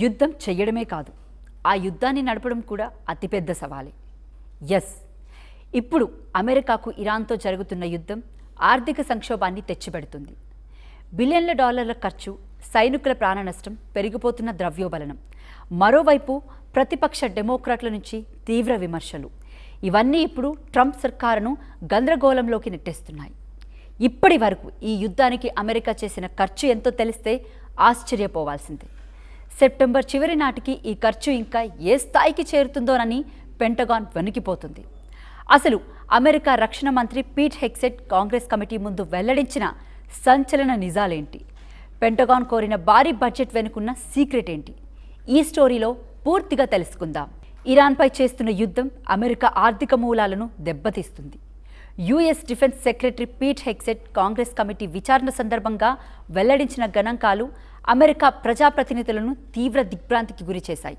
యుద్ధం చెయ్యడమే కాదు, ఆ యుద్ధాన్ని నడపడం కూడా అతిపెద్ద సవాలే. ఎస్, ఇప్పుడు అమెరికాకు ఇరాన్తో జరుగుతున్న యుద్ధం ఆర్థిక సంక్షోభాన్ని తెచ్చిపెడుతుంది. బిలియన్ల డాలర్ల ఖర్చు, సైనికుల ప్రాణ నష్టం, పెరిగిపోతున్న ద్రవ్యోబలనం, మరోవైపు ప్రతిపక్ష డెమోక్రాట్ల నుంచి తీవ్ర విమర్శలు, ఇవన్నీ ఇప్పుడు ట్రంప్ సర్కారును గందరగోళంలోకి నెట్టేస్తున్నాయి. ఇప్పటి వరకు ఈ యుద్ధానికి అమెరికా చేసిన ఖర్చు ఎంతో తెలిస్తే ఆశ్చర్యపోవాల్సిందే. సెప్టెంబర్ చివరి నాటికి ఈ ఖర్చు ఇంకా ఏ స్థాయికి చేరుతుందోనని పెంటగాన్ వణికిపోతుంది. అసలు అమెరికా రక్షణ మంత్రి పీట్ హెగ్సెట్ కాంగ్రెస్ కమిటీ ముందు వెల్లడించిన సంచలన నిజాలేంటి? పెంటగాన్ కోరిన భారీ బడ్జెట్ వెనుకున్న సీక్రెట్ ఏంటి? ఈ స్టోరీలో పూర్తిగా తెలుసుకుందాం. ఇరాన్పై చేస్తున్న యుద్ధం అమెరికా ఆర్థిక మూలాలను దెబ్బతీస్తుంది. US defence secretary Pete Hegseth Congress committee విచారణ సందర్భంగా వెల్లడించిన గణాంకాలు అమెరికా ప్రజాప్రతినిధులను తీవ్ర దిగ్భ్రాంతికి గురిచేశాయి.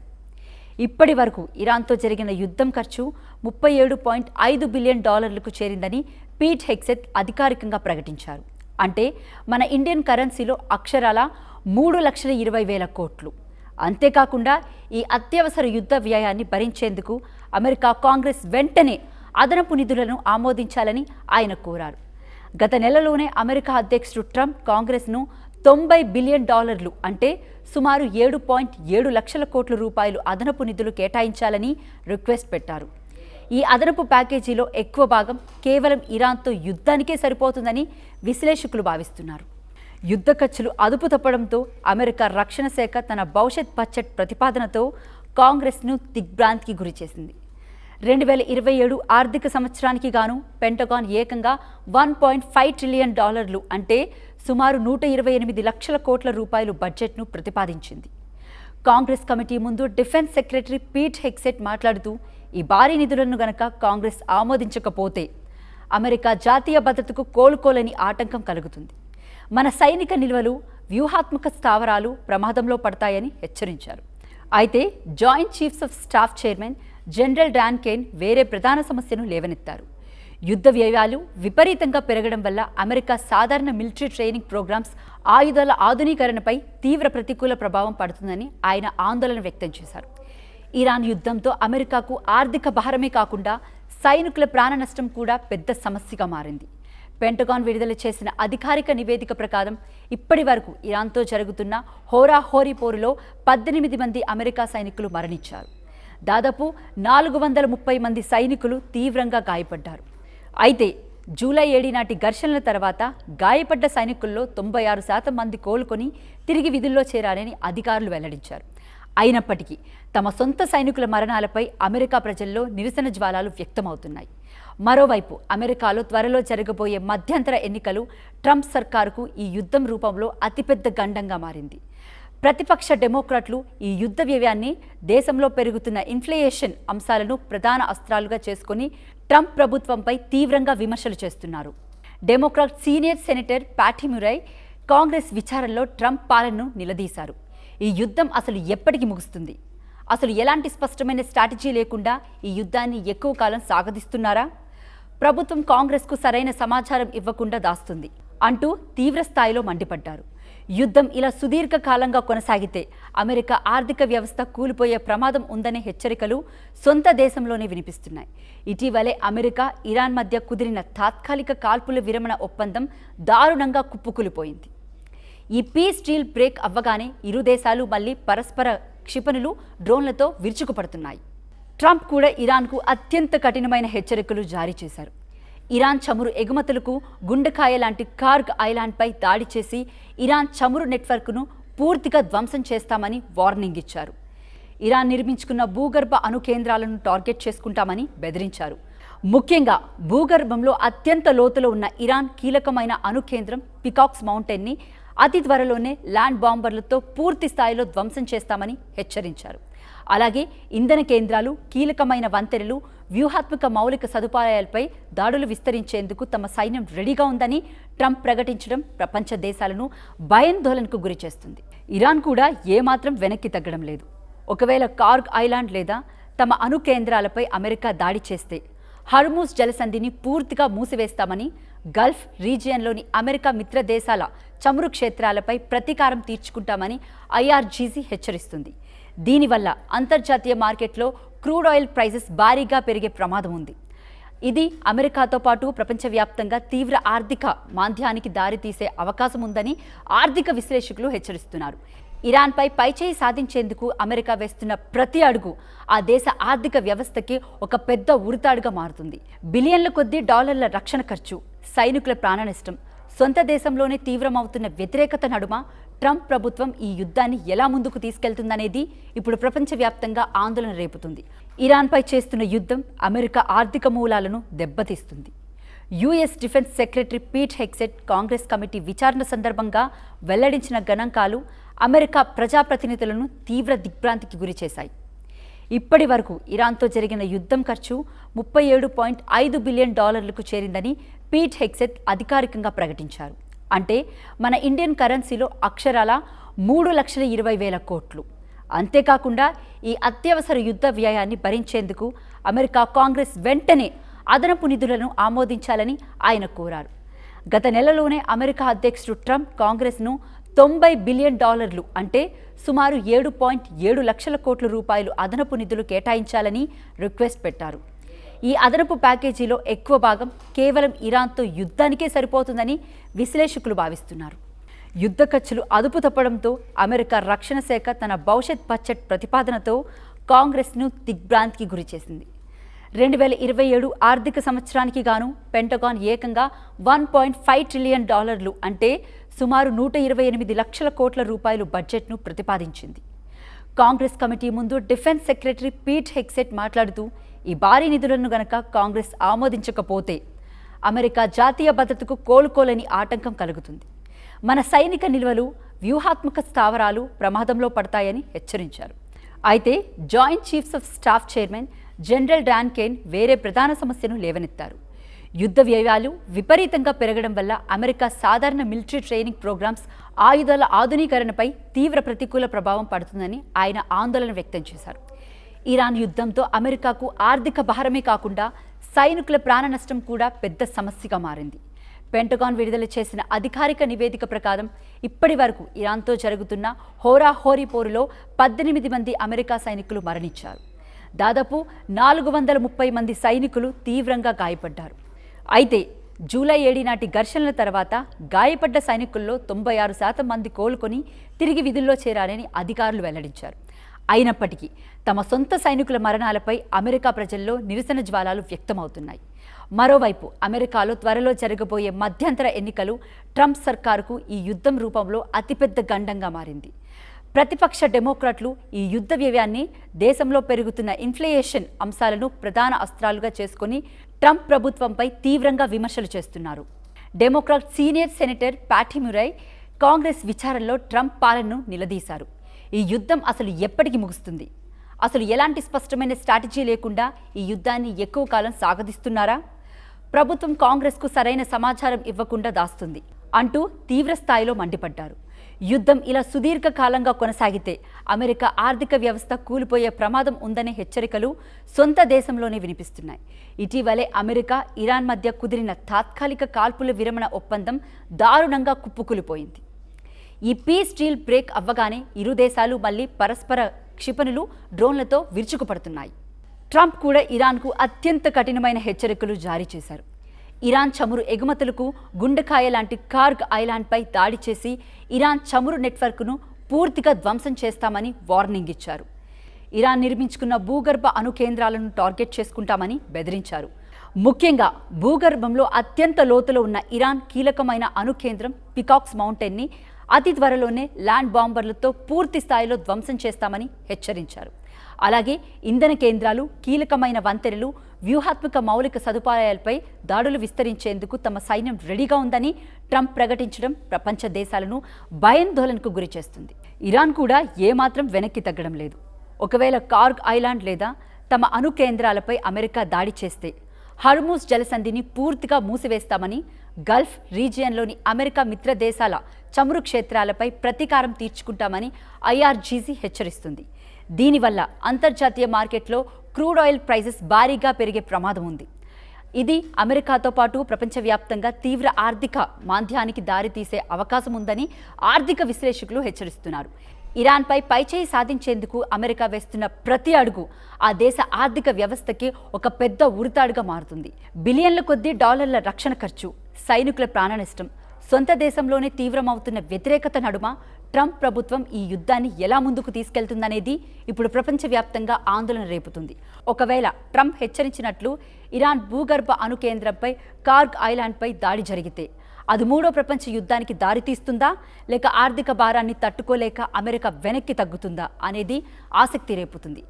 ఇప్పటి వరకు ఇరాన్తో జరిగిన యుద్ధం ఖర్చు $37.5 బిలియన్ చేరిందని పీట్ హెగ్సెట్ అధికారికంగా ప్రకటించారు. అంటే మన ఇండియన్ కరెన్సీలో అక్షరాల 3,20,000 కోట్లు. అంతేకాకుండా ఈ అత్యవసర యుద్ధ వ్యయాన్ని భరించేందుకు అమెరికా కాంగ్రెస్ వెంటనే అదనపు నిధులను ఆమోదించాలని ఆయన కోరారు. గత నెలలోనే అమెరికా అధ్యక్షుడు ట్రంప్ కాంగ్రెస్ను $90 బిలియన్ అంటే సుమారు 7.7 లక్షల కోట్ల రూపాయలు అదనపు నిధులు కేటాయించాలని రిక్వెస్ట్ పెట్టారు. ఈ అదనపు ప్యాకేజీలో ఎక్కువ భాగం కేవలం ఇరాన్తో యుద్ధానికే సరిపోతుందని విశ్లేషకులు భావిస్తున్నారు. యుద్ధ ఖర్చులు అదుపు తప్పడంతో అమెరికా రక్షణ శాఖ తన భవిష్యత్ బడ్జెట్ ప్రతిపాదనతో కాంగ్రెస్ను దిగ్భ్రాంతికి గురిచేసింది. 2027 ఆర్థిక సంవత్సరానికి గాను పెంటగాన్ ఏకంగా $1.5 ట్రిలియన్ అంటే సుమారు 128 లక్షల కోట్ల రూపాయలు బడ్జెట్ను ప్రతిపాదించింది. కాంగ్రెస్ కమిటీ ముందు డిఫెన్స్ సెక్రటరీ పీట్ హెగ్సెట్ మాట్లాడుతూ, ఈ భారీ నిధులను గనక కాంగ్రెస్ ఆమోదించకపోతే అమెరికా జాతీయ భద్రతకు కోలుకోలేని ఆటంకం కలుగుతుంది, మన సైనిక నిల్వలు, వ్యూహాత్మక స్థావరాలు ప్రమాదంలో పడతాయని హెచ్చరించారు. అయితే joint chiefs of staff chairman general Dan Caine వేరే ప్రధాన సమస్యను లేవనెత్తారు. యుద్ధ వ్యయాలు విపరీతంగా పెరగడం వల్ల అమెరికా సాధారణ మిలిటరీ ట్రైనింగ్ ప్రోగ్రామ్స్, ఆయుధాల ఆధునీకరణపై తీవ్ర ప్రతికూల ప్రభావం పడుతుందని ఆయన ఆందోళన వ్యక్తం చేశారు. ఇరాన్ యుద్ధంతో అమెరికాకు ఆర్థిక భారమే కాకుండా సైనికుల ప్రాణ నష్టం కూడా పెద్ద సమస్యగా మారింది. పెంటగాన్ విడుదల చేసిన అధికారిక నివేదిక ప్రకారం ఇప్పటి వరకు ఇరాన్తో జరుగుతున్న హోరాహోరీ పోరులో 18 మంది అమెరికా సైనికులు మరణించారు. దాదాపు 430 మంది సైనికులు తీవ్రంగా గాయపడ్డారు. అయితే జూలై 7 నాటి ఘర్షణల తర్వాత గాయపడ్డ సైనికుల్లో 96% మంది కోలుకొని తిరిగి విధుల్లో చేరారని అధికారులు వెల్లడించారు. అయినప్పటికీ తమ సొంత సైనికుల మరణాలపై అమెరికా ప్రజల్లో నిరసన జ్వాలాలు వ్యక్తమవుతున్నాయి. మరోవైపు అమెరికాలో త్వరలో జరగబోయే మధ్యంతర ఎన్నికలు ట్రంప్ సర్కారుకు ఈ యుద్ధం రూపంలో అతిపెద్ద గండంగా మారింది. ప్రతిపక్ష డెమోక్రాట్లు ఈ యుద్ధ వ్యయాన్ని, దేశంలో పెరుగుతున్న ఇన్ఫ్లేషన్ అంశాలను ప్రధాన అస్త్రాలుగా చేసుకుని ట్రంప్ ప్రభుత్వంపై తీవ్రంగా విమర్శలు చేస్తున్నారు. డెమోక్రాట్ సీనియర్ సెనేటర్ పాటీ మురై కాంగ్రెస్ విచారణలో ట్రంప్ పాలనను నిలదీశారు. ఈ యుద్ధం అసలు ఎప్పటికి ముగుస్తుంది? అసలు ఎలాంటి స్పష్టమైన స్ట్రాటజీ లేకుండా ఈ యుద్ధాన్ని ఎక్కువ కాలం సాగదీస్తున్నారా? ప్రభుత్వం కాంగ్రెస్కు సరైన సమాచారం ఇవ్వకుండా దాస్తుంది అంటూ తీవ్ర స్థాయిలో మండిపడ్డారు. యుద్ధం ఇలా సుదీర్ఘకాలంగా కొనసాగితే అమెరికా ఆర్థిక వ్యవస్థ కూలిపోయే ప్రమాదం ఉందనే హెచ్చరికలు సొంత దేశంలోనే వినిపిస్తున్నాయి. ఇటీవలే అమెరికా, ఇరాన్ మధ్య కుదిరిన తాత్కాలిక కాల్పుల విరమణ ఒప్పందం దారుణంగా కుప్పకూలిపోయింది. ఈ పీస్ డీల్ బ్రేక్ అవ్వగానే ఇరు దేశాలు మళ్లీ పరస్పర క్షిపణులు, డ్రోన్లతో విరుచుకుపడుతున్నాయి. ట్రంప్ కూడా ఇరాన్కు అత్యంత కఠినమైన హెచ్చరికలు జారీ చేశారు. ఇరాన్ చమురు ఎగుమతులకు గుండెకాయ లాంటి కార్గ్ ఐలాండ్పై దాడి చేసి ఇరాన్ చమురు నెట్వర్క్ను పూర్తిగా ధ్వంసం చేస్తామని వార్నింగ్ ఇచ్చారు. ఇరాన్ నిర్మించుకున్న భూగర్భ అణు కేంద్రాలను టార్గెట్ చేసుకుంటామని బెదిరించారు. ముఖ్యంగా భూగర్భంలో అత్యంత లోతులో ఉన్న ఇరాన్ కీలకమైన అణు కేంద్రం పికాక్స్ మౌంటైన్ని అతి త్వరలోనే ల్యాండ్ బాంబర్లతో పూర్తి స్థాయిలో ధ్వంసం చేస్తామని హెచ్చరించారు. అలాగే ఇంధన కేంద్రాలు, కీలకమైన వంతెనలు, వ్యూహాత్మక మౌలిక సదుపాయాలపై దాడులు విస్తరించేందుకు తమ సైన్యం రెడీగా ఉందని ట్రంప్ ప్రకటించడం ప్రపంచ దేశాలను భయాందోళనకు గురి చేస్తుంది. ఇరాన్ కూడా ఏమాత్రం వెనక్కి తగ్గడం లేదు. ఒకవేళ కార్గ్ ఐలాండ్ లేదా తమ అణు కేంద్రాలపై అమెరికా దాడి చేస్తే హర్మూజ్ జలసంధిని పూర్తిగా మూసివేస్తామని గల్ఫ్ రీజియన్లోని అమెరికా మిత్ర దేశాల చమురు క్షేత్రాలపై ప్రతీకారం తీర్చుకుంటామని ఐఆర్జీసీ హెచ్చరిస్తుంది. దీనివల్ల అంతర్జాతీయ మార్కెట్లో క్రూడ్ ఆయిల్ ప్రైసెస్ భారీగా పెరిగే ప్రమాదం ఉంది. ఇది అమెరికాతో పాటు ప్రపంచవ్యాప్తంగా తీవ్ర ఆర్థిక మాంద్యానికి దారితీసే అవకాశం ఉందని ఆర్థిక విశ్లేషకులు హెచ్చరిస్తున్నారు. ఇరాన్పై పైచేయి సాధించేందుకు అమెరికా వేస్తున్న ప్రతి అడుగు ఆ దేశ ఆర్థిక వ్యవస్థకి ఒక పెద్ద ఉరితాడుగా మారుతుంది. బిలియన్ల కొద్దీ డాలర్ల రక్షణ ఖర్చు, సైనికుల ప్రాణనష్టం, సొంత దేశంలోనే తీవ్రమవుతున్న వ్యతిరేకత నడుమ ట్రంప్ ప్రభుత్వం ఈ యుద్ధాన్ని ఎలా ముందుకు తీసుకెళ్తుందనేది ఇప్పుడు ప్రపంచవ్యాప్తంగా ఆందోళన రేపుతుంది. ఇరాన్పై చేస్తున్న యుద్ధం అమెరికా ఆర్థిక మూలాలను దెబ్బతీస్తుంది. US defence secretary Pete Hegseth Congress committee విచారణ సందర్భంగా వెల్లడించిన గణాంకాలు అమెరికా ప్రజాప్రతినిధులను తీవ్ర దిగ్భ్రాంతికి గురిచేశాయి. ఇప్పటి వరకు ఇరాన్తో జరిగిన యుద్ధం ఖర్చు $37.5 బిలియన్ చేరిందని పీట్ హెగ్సెట్ అధికారికంగా ప్రకటించారు. అంటే మన ఇండియన్ కరెన్సీలో అక్షరాల 3,20,000 కోట్లు. అంతేకాకుండా ఈ అత్యవసర యుద్ధ వ్యయాన్ని భరించేందుకు అమెరికా కాంగ్రెస్ వెంటనే అదనపు నిధులను ఆమోదించాలని ఆయన కోరారు. గత నెలలోనే అమెరికా అధ్యక్షుడు ట్రంప్ కాంగ్రెస్ను $90 బిలియన్ అంటే సుమారు 7.7 లక్షల కోట్ల రూపాయలు అదనపు నిధులు కేటాయించాలని రిక్వెస్ట్ పెట్టారు. ఈ అదనపు ప్యాకేజీలో ఎక్కువ భాగం కేవలం ఇరాన్తో యుద్ధానికే సరిపోతుందని విశ్లేషకులు భావిస్తున్నారు. యుద్ధ ఖర్చులు అదుపు తప్పడంతో అమెరికా రక్షణ శాఖ తన భవిష్యత్ బడ్జెట్ ప్రతిపాదనతో కాంగ్రెస్ను దిగ్భ్రాంతికి గురిచేసింది. 2027 ఆర్థిక సంవత్సరానికి గాను పెంటగాన్ ఏకంగా $1.5 ట్రిలియన్ అంటే సుమారు 128 లక్షల కోట్ల రూపాయలు బడ్జెట్ను ప్రతిపాదించింది. కాంగ్రెస్ కమిటీ ముందు డిఫెన్స్ సెక్రటరీ పీట్ హెగ్సెట్ మాట్లాడుతూ ఈ భారీ నిధులను గనక కాంగ్రెస్ ఆమోదించకపోతే అమెరికా జాతీయ భద్రతకు కోలుకోలేని ఆటంకం కలుగుతుంది. మన సైనిక నిల్వలు, వ్యూహాత్మక స్థావరాలు ప్రమాదంలో పడతాయని హెచ్చరించారు. అయితే joint chiefs of staff chairman general Dan Caine వేరే ప్రధాన సమస్యను లేవనెత్తారు. యుద్ధ వ్యయాలు విపరీతంగా పెరగడం వల్ల అమెరికా సాధారణ మిలిటరీ ట్రైనింగ్ ప్రోగ్రామ్స్, ఆయుధాల ఆధునీకరణపై తీవ్ర ప్రతికూల ప్రభావం పడుతుందని ఆయన ఆందోళన వ్యక్తం చేశారు. ఇరాన్ యుద్ధంతో అమెరికాకు ఆర్థిక భారమే కాకుండా సైనికుల ప్రాణ నష్టం కూడా పెద్ద సమస్యగా మారింది. పెంటగాన్ విడుదల చేసిన అధికారిక నివేదిక ప్రకారం ఇప్పటి వరకు ఇరాన్తో జరుగుతున్న హోరాహోరీ పోరులో 18 మంది అమెరికా సైనికులు మరణించారు. దాదాపు 430 మంది సైనికులు తీవ్రంగా గాయపడ్డారు. అయితే జూలై 7 నాటి ఘర్షణల తర్వాత గాయపడ్డ సైనికుల్లో 96% మంది కోలుకొని తిరిగి విధుల్లో చేరారని అధికారులు వెల్లడించారు. అయినప్పటికీ తమ సొంత సైనికుల మరణాలపై అమెరికా ప్రజల్లో నిరసన జ్వాలాలు వ్యక్తమవుతున్నాయి. మరోవైపు అమెరికాలో త్వరలో జరగబోయే మధ్యంతర ఎన్నికలు ట్రంప్ సర్కారుకు ఈ యుద్ధం రూపంలో అతిపెద్ద గండంగా మారింది. ప్రతిపక్ష డెమోక్రాట్లు ఈ యుద్ధ వ్యయాన్ని, దేశంలో పెరుగుతున్న ఇన్ఫ్లేషన్ అంశాలను ప్రధాన అస్త్రాలుగా చేసుకుని ట్రంప్ ప్రభుత్వంపై తీవ్రంగా విమర్శలు చేస్తున్నారు. డెమోక్రాట్ సీనియర్ సెనేటర్ పాటీ మురై కాంగ్రెస్ విచారణలో ట్రంప్ పాలనను నిలదీశారు. ఈ యుద్ధం అసలు ఎప్పటికి ముగుస్తుంది? అసలు ఎలాంటి స్పష్టమైన స్ట్రాటజీ లేకుండా ఈ యుద్ధాన్ని ఎక్కువ కాలం సాగదీస్తున్నారా? ప్రభుత్వం కాంగ్రెస్కు సరైన సమాచారం ఇవ్వకుండా దాస్తుంది అంటూ తీవ్ర స్థాయిలో మండిపడ్డారు. యుద్ధం ఇలా సుదీర్ఘకాలంగా కొనసాగితే అమెరికా ఆర్థిక వ్యవస్థ కూలిపోయే ప్రమాదం ఉందనే హెచ్చరికలు సొంత దేశంలోనే వినిపిస్తున్నాయి. ఇటీవలే అమెరికా, ఇరాన్ మధ్య కుదిరిన తాత్కాలిక కాల్పుల విరమణ ఒప్పందం దారుణంగా కుప్పకూలిపోయింది. ఈ పీస్ డీల్ బ్రేక్ అవ్వగానే ఇరు దేశాలు మళ్లీ పరస్పర క్షిపణులు, డ్రోన్లతో విరుచుకుపడుతున్నాయి. ట్రంప్ కూడా ఇరాన్కు అత్యంత కఠినమైన హెచ్చరికలు జారీ చేశారు. ఇరాన్ చమురు ఎగుమతులకు గుండెకాయ లాంటి కార్గ్ ఐలాండ్పై దాడి చేసి ఇరాన్ చమురు నెట్వర్క్ను పూర్తిగా ధ్వంసం చేస్తామని వార్నింగ్ ఇచ్చారు. ఇరాన్ నిర్మించుకున్న భూగర్భ అణు కేంద్రాలను టార్గెట్ చేసుకుంటామని బెదిరించారు. ముఖ్యంగా భూగర్భంలో అత్యంత లోతులో ఉన్న ఇరాన్ కీలకమైన అణు కేంద్రం పికాక్స్ మౌంటైన్ని అతి త్వరలోనే ల్యాండ్ బాంబర్లతో పూర్తి స్థాయిలో ధ్వంసం చేస్తామని హెచ్చరించారు. అలాగే ఇంధన కేంద్రాలు, కీలకమైన వంతెనలు, వ్యూహాత్మక మౌలిక సదుపాయాలపై దాడులు విస్తరించేందుకు తమ సైన్యం రెడీగా ఉందని ట్రంప్ ప్రకటించడం ప్రపంచ దేశాలను భయాందోళనకు గురిచేస్తుంది. ఇరాన్ కూడా ఏమాత్రం వెనక్కి తగ్గడం లేదు. ఒకవేళ కార్గ్ ఐలాండ్ లేదా తమ అణు కేంద్రాలపై అమెరికా దాడి చేస్తే హర్మూజ్ జలసంధిని పూర్తిగా మూసివేస్తామని, గల్ఫ్ రీజియన్లోని అమెరికా మిత్ర దేశాల చమురు క్షేత్రాలపై ప్రతీకారం తీర్చుకుంటామని ఐఆర్జీసీ హెచ్చరిస్తుంది. దీనివల్ల అంతర్జాతీయ మార్కెట్లో క్రూడ్ ఆయిల్ ప్రైసెస్ భారీగా పెరిగే ప్రమాదం ఉంది. ఇది అమెరికాతో పాటు ప్రపంచవ్యాప్తంగా తీవ్ర ఆర్థిక మాంద్యానికి దారితీసే అవకాశం ఉందని ఆర్థిక విశ్లేషకులు హెచ్చరిస్తున్నారు. ఇరాన్పై పైచేయి సాధించేందుకు అమెరికా వేస్తున్న ప్రతి అడుగు ఆ దేశ ఆర్థిక వ్యవస్థకి ఒక పెద్ద ఉరితాడుగా మారుతుంది. బిలియన్ల కొద్దీ డాలర్ల రక్షణ ఖర్చు, సైనికుల ప్రాణనష్టం, సొంత దేశంలోనే తీవ్రమవుతున్న వ్యతిరేకత నడుమ ట్రంప్ ప్రభుత్వం ఈ యుద్ధాన్ని ఎలా ముందుకు తీసుకెళ్తుందనేది ఇప్పుడు ప్రపంచవ్యాప్తంగా ఆందోళన రేపుతుంది. ఒకవేళ ట్రంప్ హెచ్చరించినట్లు ఇరాన్ భూగర్భ అణు కేంద్రంపై కార్గ్ ఐలాండ్పై దాడి జరిగితే అది మూడో ప్రపంచ యుద్ధానికి దారితీస్తుందా, లేక ఆర్థిక భారాన్ని తట్టుకోలేక అమెరికా వెనక్కి తగ్గుతుందా అనేది ఆసక్తి రేపుతుంది.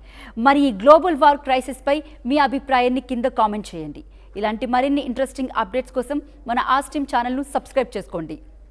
మరి ఈ గ్లోబల్ వార్ క్రైసిస్పై మీ అభిప్రాయాన్ని కింద కామెంట్ చేయండి. ఇలాంటి మరిన్ని ఇంట్రెస్టింగ్ అప్డేట్స్ కోసం మన ఆస్టీమ్ ఛానల్ను సబ్స్క్రైబ్ చేసుకోండి.